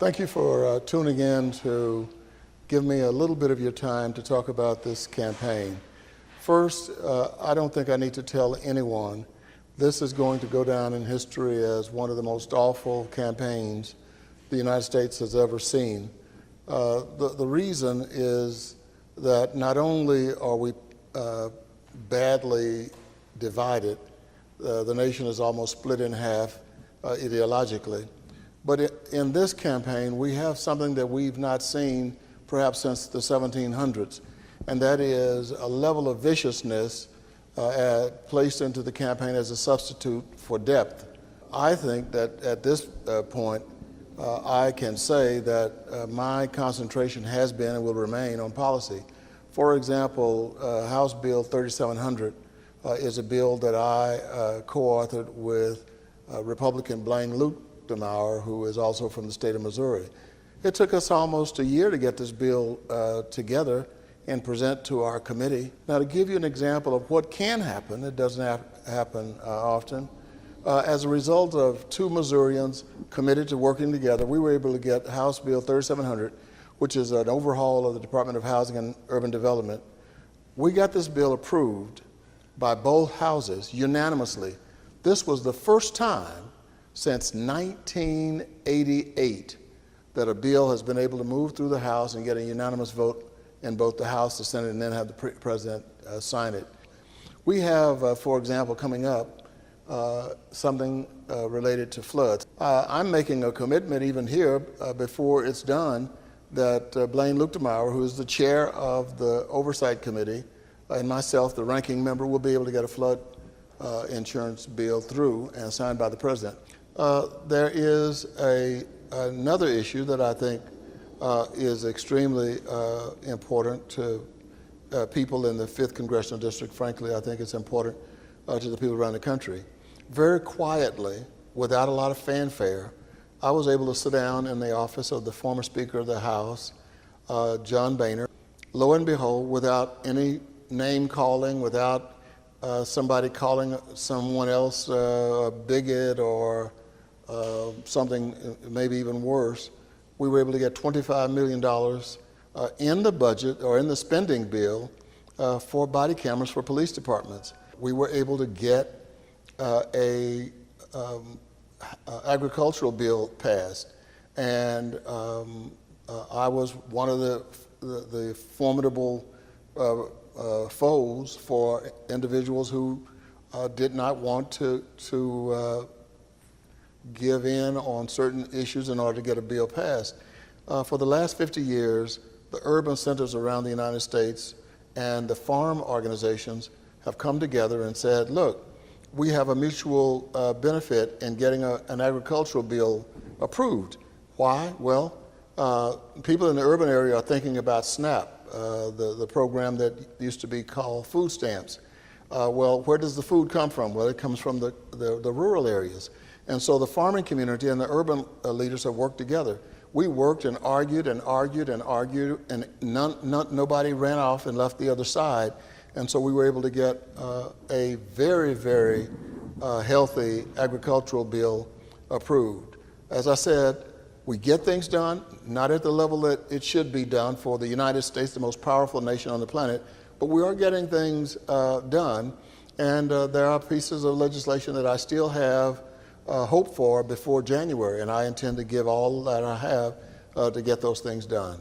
Thank you for tuning in to give me a little bit of your time to talk about this campaign. First, I don't think I need to tell anyone this is going to go down in history as one of the most awful campaigns the United States has ever seen. The reason is that not only are we badly divided, the nation is almost split in half ideologically. But in this campaign, we have something that we've not seen perhaps since the 1700s, and that is a level of viciousness placed into the campaign as a substitute for depth. I think that at this point, I can say that my concentration has been and will remain on policy. For example, House Bill 3700 is a bill that I co-authored with Republican Blaine Luetkemeyer, who is also from the state of Missouri. It took us almost a year to get this bill together and present to our committee. Now, to give you an example of what can happen, it doesn't happen often, as a result of two Missourians committed to working together, we were able to get House Bill 3700, which is an overhaul of the Department of Housing and Urban Development. We got this bill approved by both houses unanimously. This was the first time since 1988 that a bill has been able to move through the House and get a unanimous vote in both the House, the Senate, and then have the President sign it. We have, for example, coming up, something related to floods. I'm making a commitment even here before it's done that Blaine Luetkemeyer, who is the chair of the Oversight Committee, and myself, the ranking member, will be able to get a flood insurance bill through and signed by the President. There is another issue that I think is extremely important to people in the 5th Congressional District. Frankly, I think it's important to the people around the country. Very quietly, without a lot of fanfare, I was able to sit down in the office of the former Speaker of the House, John Boehner. Lo and behold, without any name calling, without somebody calling someone else a bigot or something maybe even worse, we were able to get $25 million in the budget or in the spending bill for body cameras for police departments. We were able to get a agricultural bill passed, and I was one of the formidable foes for individuals who did not want to give in on certain issues in order to get a bill passed. For the last 50 years, the urban centers around the United States and the farm organizations have come together and said, look, we have a mutual benefit in getting an agricultural bill approved. Why? Well, people in the urban area are thinking about SNAP, the program that used to be called food stamps. Well, where does the food come from? Well, it comes from the rural areas. And so the farming community and the urban leaders have worked together. We worked and argued and argued and argued, and nobody ran off and left the other side. And so we were able to get a very, very healthy agricultural bill approved. As I said, we get things done, not at the level that it should be done for the United States, the most powerful nation on the planet, but we are getting things done. And there are pieces of legislation that I still have hope for before January, and I intend to give all that I have to get those things done.